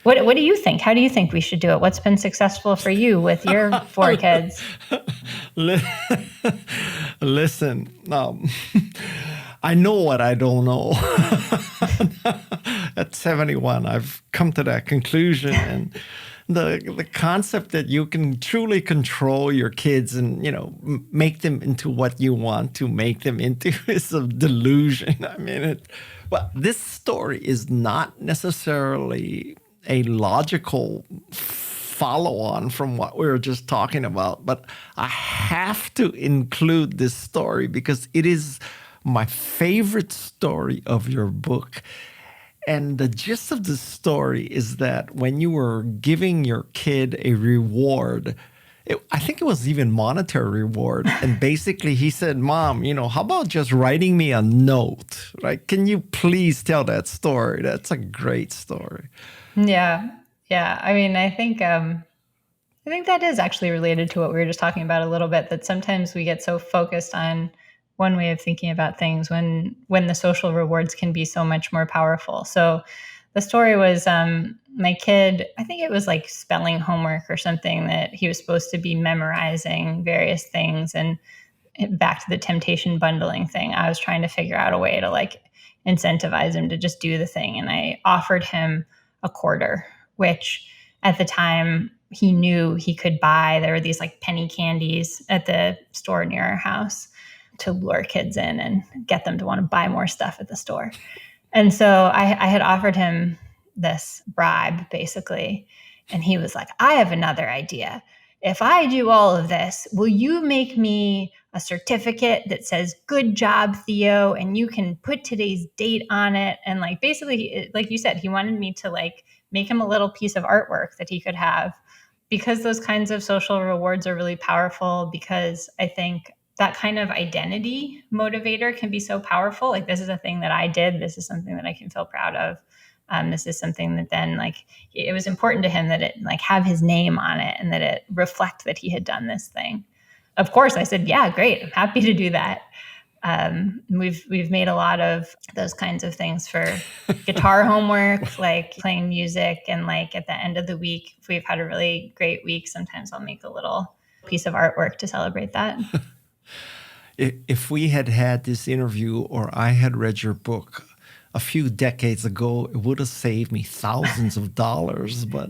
What do you think? How do you think we should do it? What's been successful for you with your 4 kids? Listen, I know what I don't know. At 71, I've come to that conclusion. And the concept that you can truly control your kids and, make them into what you want to make them into is a delusion. I mean, well, this story is not necessarily a logical follow-on from what we were just talking about, but I have to include this story because it is my favorite story of your book. And the gist of the story is that when you were giving your kid a reward, I think it was even monetary reward. And basically he said, Mom, how about just writing me a note? Right? Can you please tell that story? That's a great story. Yeah. I mean, I think that is actually related to what we were just talking about a little bit, that sometimes we get so focused on one way of thinking about things when the social rewards can be so much more powerful. So the story was my kid, I think it was like spelling homework or something, that he was supposed to be memorizing various things. And back to the temptation bundling thing, I was trying to figure out a way to like incentivize him to just do the thing. And I offered him a quarter, which at the time he knew he could buy. There were these like penny candies at the store near our house to lure kids in and get them to want to buy more stuff at the store. And so I had offered him this bribe, basically. And he was like, I have another idea. If I do all of this, will you make me a certificate that says, good job, Theo, and you can put today's date on it? And like, basically, like you said, he wanted me to like make him a little piece of artwork that he could have, because those kinds of social rewards are really powerful. Because I think that kind of identity motivator can be so powerful. Like, this is a thing that I did. This is something that I can feel proud of. This is something that then, like, it was important to him that it like have his name on it and that it reflect that he had done this thing. Of course, I said, yeah, great. I'm happy to do that. We've made a lot of those kinds of things for guitar homework, like playing music. And like at the end of the week, if we've had a really great week, sometimes I'll make a little piece of artwork to celebrate that. If we had had this interview or I had read your book a few decades ago, it would have saved me thousands of dollars. But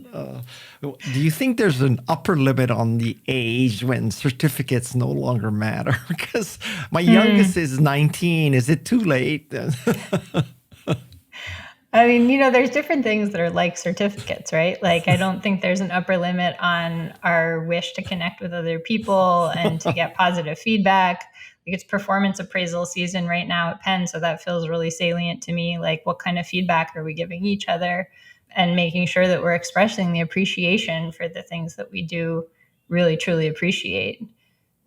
do you think there's an upper limit on the age when certificates no longer matter? Because my youngest is 19. Is it too late? I mean, there's different things that are like certificates, right? Like, I don't think there's an upper limit on our wish to connect with other people and to get positive feedback. Like, it's performance appraisal season right now at Penn, so that feels really salient to me. Like, what kind of feedback are we giving each other, and making sure that we're expressing the appreciation for the things that we do really, truly appreciate.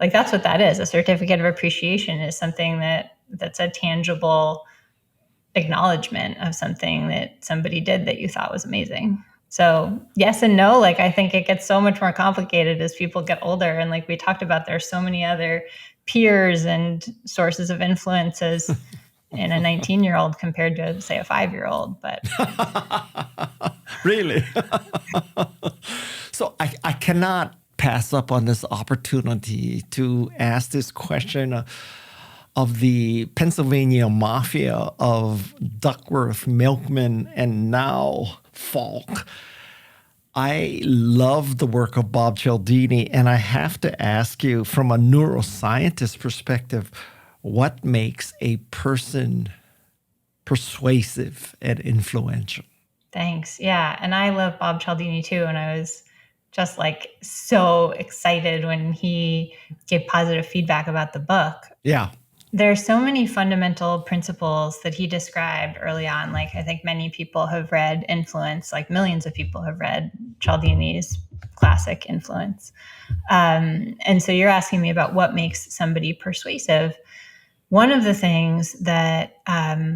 Like, that's what that is. A certificate of appreciation is something that's a tangible acknowledgement of something that somebody did that you thought was amazing. So yes and no. Like, I think it gets so much more complicated as people get older. And like we talked about, there's so many other peers and sources of influences in a 19-year-old compared to, say, a 5-year-old. But Really? So I cannot pass up on this opportunity to ask this question of the Pennsylvania mafia of Duckworth, Milkman, and now Falk. I love the work of Bob Cialdini, and I have to ask you, from a neuroscientist perspective, what makes a person persuasive and influential? thanks. Yeah. And I love Bob Cialdini too. And I was just like so excited when he gave positive feedback about the book. Yeah. There's so many fundamental principles that he described early on. Like, I think many people have read Influence, like millions of people have read Cialdini's classic Influence. And so you're asking me about what makes somebody persuasive. One of the things that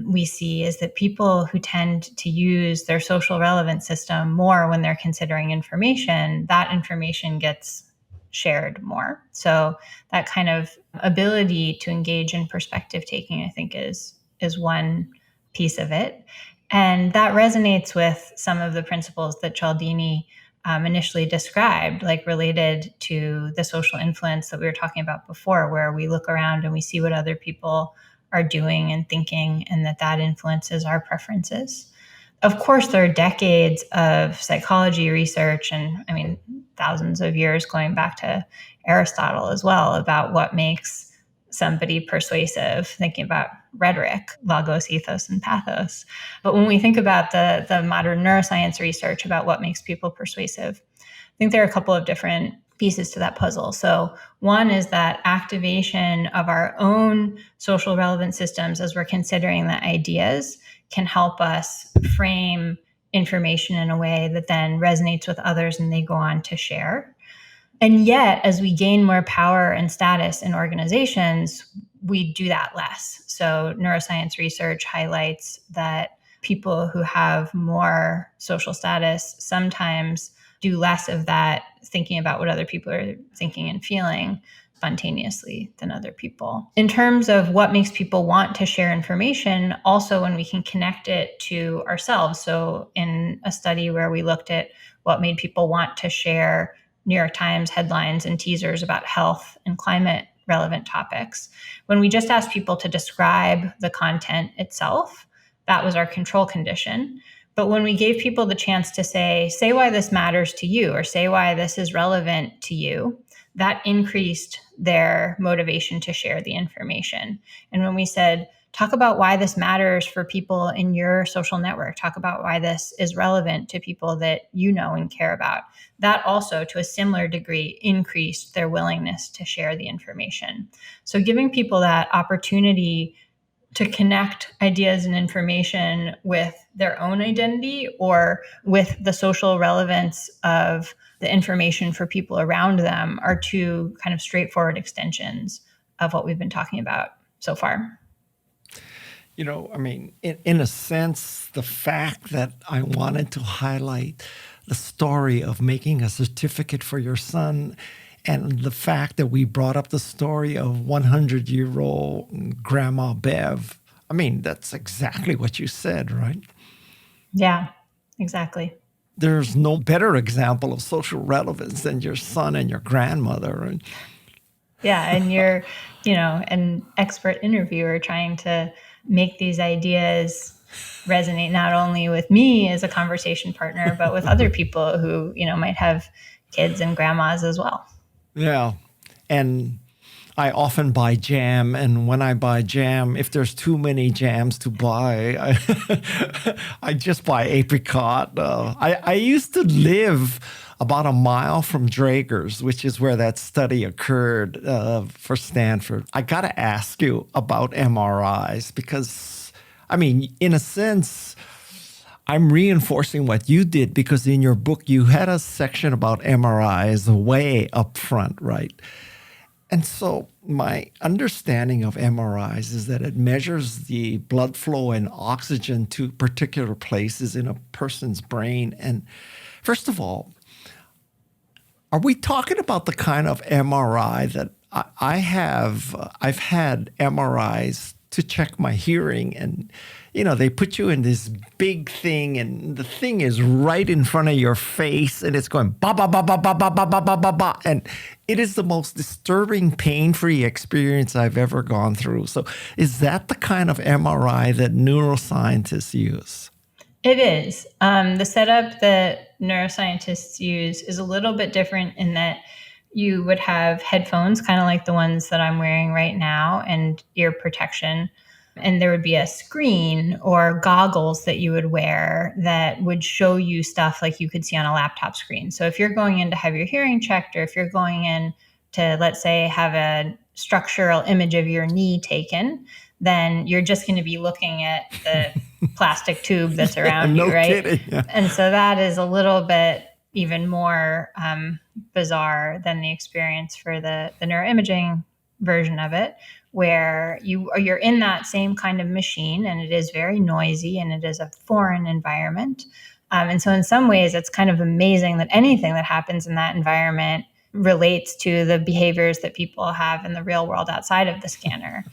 we see is that people who tend to use their social relevance system more when they're considering information, that information gets shared more. So that kind of ability to engage in perspective taking, I think, is one piece of it. And that resonates with some of the principles that Cialdini initially described, like related to the social influence that we were talking about before, where we look around and we see what other people are doing and thinking, and that influences our preferences. Of course, there are decades of psychology research, and I mean, thousands of years going back to Aristotle as well, about what makes somebody persuasive, thinking about rhetoric, logos, ethos, and pathos. But when we think about the modern neuroscience research about what makes people persuasive, I think there are a couple of different pieces to that puzzle. So one is that activation of our own social relevant systems as we're considering the ideas can help us frame information in a way that then resonates with others and they go on to share. And yet, as we gain more power and status in organizations, we do that less. So neuroscience research highlights that people who have more social status sometimes do less of that, thinking about what other people are thinking and feeling spontaneously than other people. In terms of what makes people want to share information, also when we can connect it to ourselves. So in a study where we looked at what made people want to share New York Times headlines and teasers about health and climate relevant topics, when we just asked people to describe the content itself, that was our control condition. But when we gave people the chance to say why this matters to you, or say why this is relevant to you, that increased their motivation to share the information. And when we said, talk about why this matters for people in your social network, talk about why this is relevant to people that you know and care about, that also, to a similar degree, increased their willingness to share the information. So giving people that opportunity to connect ideas and information with their own identity or with the social relevance of the information for people around them are two kind of straightforward extensions of what we've been talking about so far. You know, I mean, in a sense, the fact that I wanted to highlight the story of making a certificate for your son, and the fact that we brought up the story of 100-year-old Grandma Bev, I mean, that's exactly what you said, right? Yeah, exactly. There's no better example of social relevance than your son and your grandmother. And yeah, and you're, an expert interviewer trying to make these ideas resonate not only with me as a conversation partner, but with other people who, might have kids and grandmas as well. Yeah. And I often buy jam, and when I buy jam, if there's too many jams to buy, I just buy apricot. I used to live about a mile from Drager's, which is where that study occurred for Stanford. I got to ask you about MRIs because, I mean, in a sense, I'm reinforcing what you did because in your book, you had a section about MRIs way up front, right? And so my understanding of MRIs is that it measures the blood flow and oxygen to particular places in a person's brain. And first of all, are we talking about the kind of MRI that I have? I've had MRIs to check my hearing, and they put you in this big thing, and the thing is right in front of your face, and it's going ba ba ba ba ba ba ba ba ba ba ba, and it is the most disturbing, pain-free experience I've ever gone through. So, is that the kind of MRI that neuroscientists use? It is. The setup that neuroscientists use is a little bit different in that you would have headphones, kind of like the ones that I'm wearing right now, and ear protection. And there would be a screen or goggles that you would wear that would show you stuff like you could see on a laptop screen. So if you're going in to have your hearing checked, or if you're going in to, let's say, have a structural image of your knee taken, then you're just going to be looking at the plastic tube that's Yeah, around you, no right? kidding. Yeah. And so that is a little bit even more bizarre than the experience for the neuroimaging version of it, where you're in that same kind of machine, and it is very noisy, and it is a foreign environment. And so in some ways, it's kind of amazing that anything that happens in that environment relates to the behaviors that people have in the real world outside of the scanner,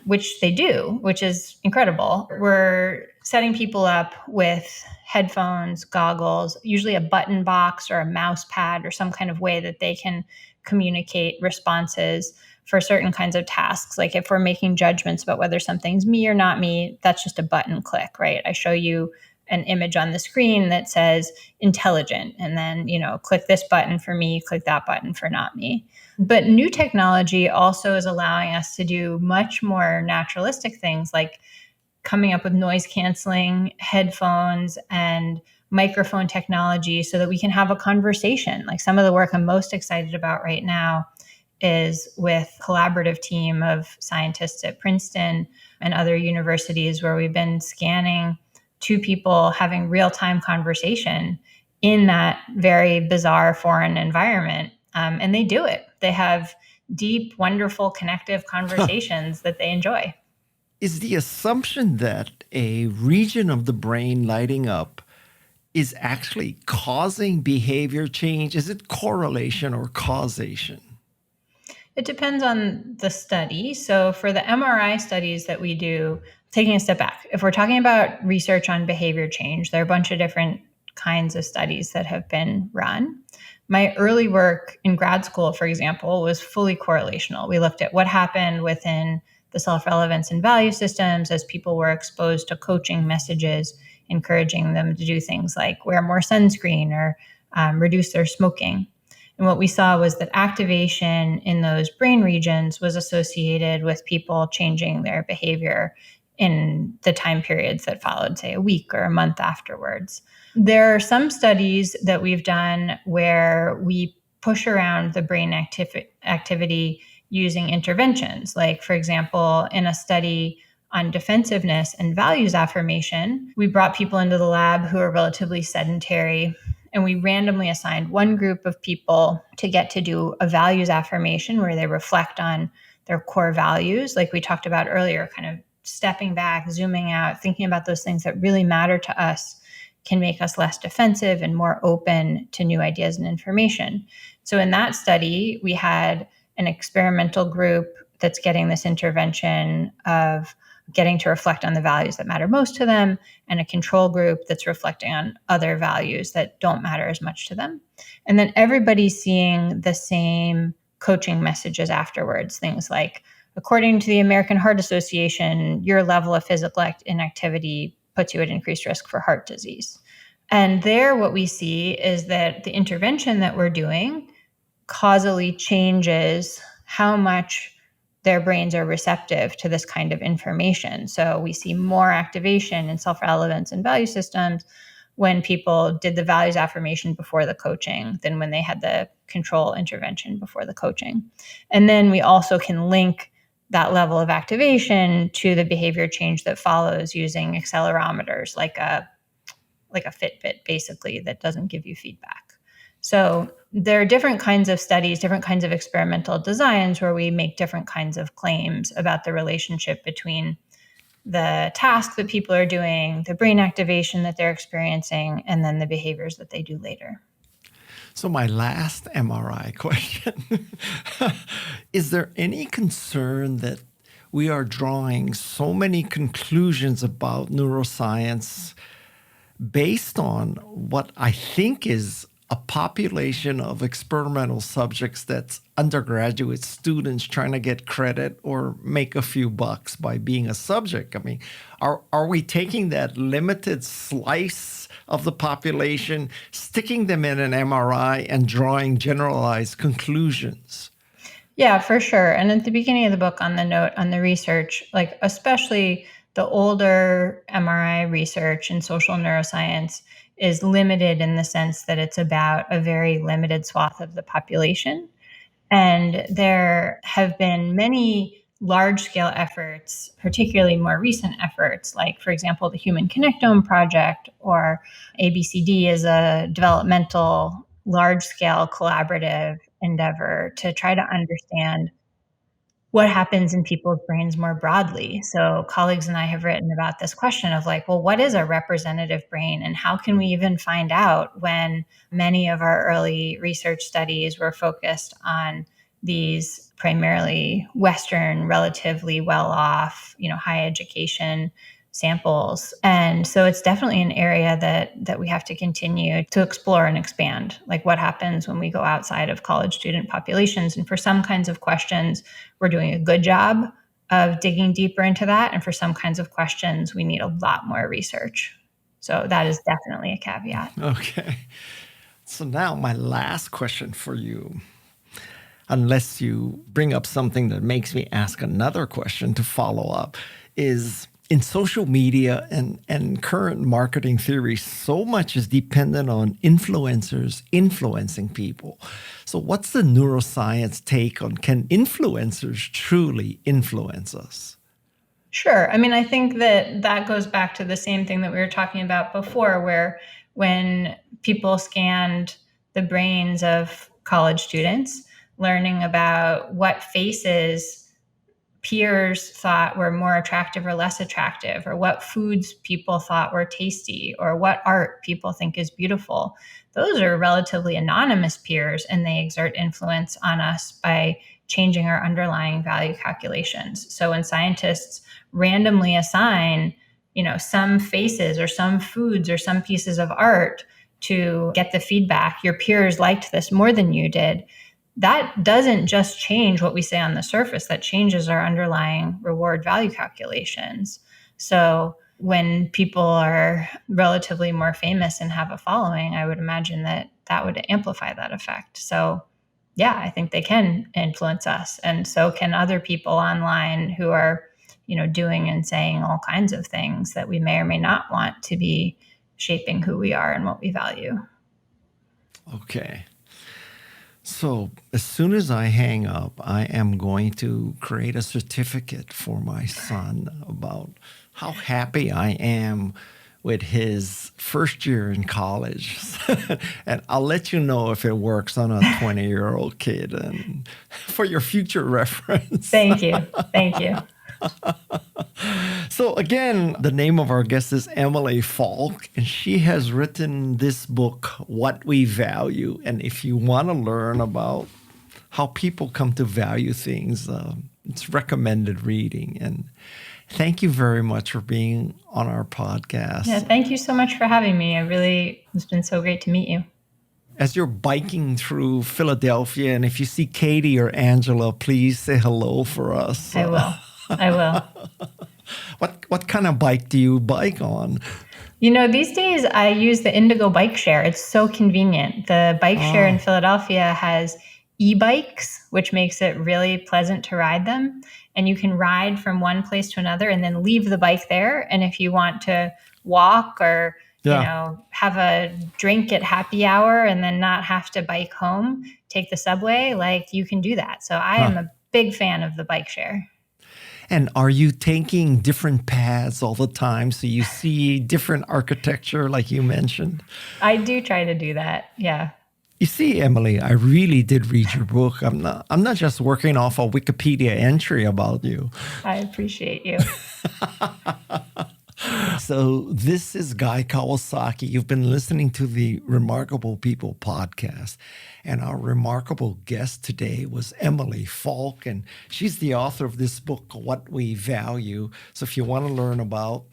which they do, which is incredible. We're setting people up with headphones, goggles, usually a button box or a mouse pad or some kind of way that they can communicate responses for certain kinds of tasks. Like if we're making judgments about whether something's me or not me, that's just a button click, right? I show you an image on the screen that says intelligent, and then, click this button for me, click that button for not me. But new technology also is allowing us to do much more naturalistic things, like coming up with noise canceling headphones and microphone technology so that we can have a conversation. Like some of the work I'm most excited about right now is with a collaborative team of scientists at Princeton and other universities, where we've been scanning two people having real-time conversation in that very bizarre foreign environment. And they do it. They have deep, wonderful, connective conversations that they enjoy. Is the assumption that a region of the brain lighting up is actually causing behavior change? Is it correlation or causation? It depends on the study. So for the MRI studies that we do, taking a step back, if we're talking about research on behavior change, there are a bunch of different kinds of studies that have been run. My early work in grad school, for example, was fully correlational. We looked at what happened within the self-relevance and value systems as people were exposed to coaching messages, encouraging them to do things like wear more sunscreen or reduce their smoking. And what we saw was that activation in those brain regions was associated with people changing their behavior in the time periods that followed, say, a week or a month afterwards. There are some studies that we've done where we push around the brain activity using interventions. Like, for example, in a study on defensiveness and values affirmation, we brought people into the lab who are relatively sedentary, and we randomly assigned one group of people to get to do a values affirmation where they reflect on their core values, like we talked about earlier, kind of stepping back, zooming out, thinking about those things that really matter to us can make us less defensive and more open to new ideas and information. So in that study, we had an experimental group that's getting this intervention of getting to reflect on the values that matter most to them, and a control group that's reflecting on other values that don't matter as much to them. And then everybody's seeing the same coaching messages afterwards. Things like, according to the American Heart Association, your level of physical inactivity puts you at increased risk for heart disease. And there, what we see is that the intervention that we're doing causally changes how much their brains are receptive to this kind of information. So we see more activation in self-relevance and value systems when people did the values affirmation before the coaching than when they had the control intervention before the coaching. And then we also can link that level of activation to the behavior change that follows using accelerometers, like a Fitbit, basically, that doesn't give you feedback. So there are different kinds of studies, different kinds of experimental designs where we make different kinds of claims about the relationship between the task that people are doing, the brain activation that they're experiencing, and then the behaviors that they do later. So my last MRI question, is there any concern that we are drawing so many conclusions about neuroscience based on what I think is a population of experimental subjects that's undergraduate students trying to get credit or make a few bucks by being a subject? I mean, are we taking that limited slice of the population, sticking them in an MRI and drawing generalized conclusions? Yeah, for sure. And at the beginning of the book, on the note on the research, like especially the older MRI research in social neuroscience is limited in the sense that it's about a very limited swath of the population. And there have been many large scale efforts, particularly more recent efforts, like, for example, the Human Connectome Project, or ABCD is a developmental, large scale collaborative endeavor to try to understand what happens in people's brains more broadly. So colleagues and I have written about this question of like, well, what is a representative brain and how can we even find out when many of our early research studies were focused on these primarily Western, relatively well-off, high education samples. And so it's definitely an area that we have to continue to explore and expand, like what happens when we go outside of college student populations. And for some kinds of questions, we're doing a good job of digging deeper into that. And for some kinds of questions, we need a lot more research. So that is definitely a caveat. Okay. So now my last question for you, unless you bring up something that makes me ask another question to follow up, is in social media and current marketing theory, so much is dependent on influencers influencing people. So what's the neuroscience take on, can influencers truly influence us? Sure. I mean, I think that goes back to the same thing that we were talking about before, where when people scanned the brains of college students, learning about what faces peers thought were more attractive or less attractive, or what foods people thought were tasty, or what art people think is beautiful. Those are relatively anonymous peers, and they exert influence on us by changing our underlying value calculations. So when scientists randomly assign, some faces or some foods or some pieces of art to get the feedback, your peers liked this more than you did, that doesn't just change what we say on the surface, that changes our underlying reward value calculations. So when people are relatively more famous and have a following, I would imagine that would amplify that effect. So yeah, I think they can influence us. And so can other people online who are, doing and saying all kinds of things that we may or may not want to be shaping who we are and what we value. Okay. So as soon as I hang up, I am going to create a certificate for my son about how happy I am with his first year in college. And I'll let you know if it works on a 20-year-old kid, and for your future reference. Thank you. Thank you. So again, the name of our guest is Emily Falk, and she has written this book, What We Value. And if you want to learn about how people come to value things, it's recommended reading. And thank you very much for being on our podcast. Yeah, thank you so much for having me. It's been so great to meet you. As you're biking through Philadelphia, and if you see Katie or Angela, please say hello for us. I will. I will. What kind of bike do you bike on? These days I use the Indigo bike share. It's so convenient. The bike share in Philadelphia has e-bikes, which makes it really pleasant to ride them. And you can ride from one place to another and then leave the bike there. And if you want to walk or have a drink at happy hour and then not have to bike home, take the subway, like you can do that. So I am a big fan of the bike share. And are you taking different paths all the time so you see different architecture like you mentioned? I do try to do that. Yeah. You see, Emily, I really did read your book. I'm not just working off a Wikipedia entry about you. I appreciate you. So this is Guy Kawasaki. You've been listening to the Remarkable People podcast. And our remarkable guest today was Emily Falk. And she's the author of this book, What We Value. So if you want to learn about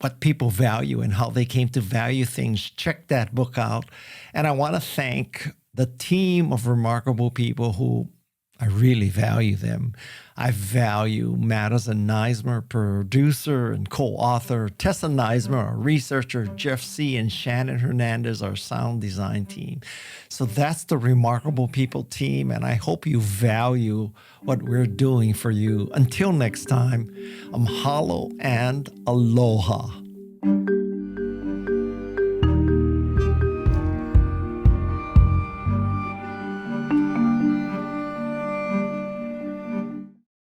what people value and how they came to value things, check that book out. And I want to thank the team of remarkable people who I really value them. I value Madison Neismer, producer and co-author, Tessa Neismer, our researcher, Jeff C. and Shannon Hernandez, our sound design team. So that's the Remarkable People team, and I hope you value what we're doing for you. Until next time, mahalo and aloha.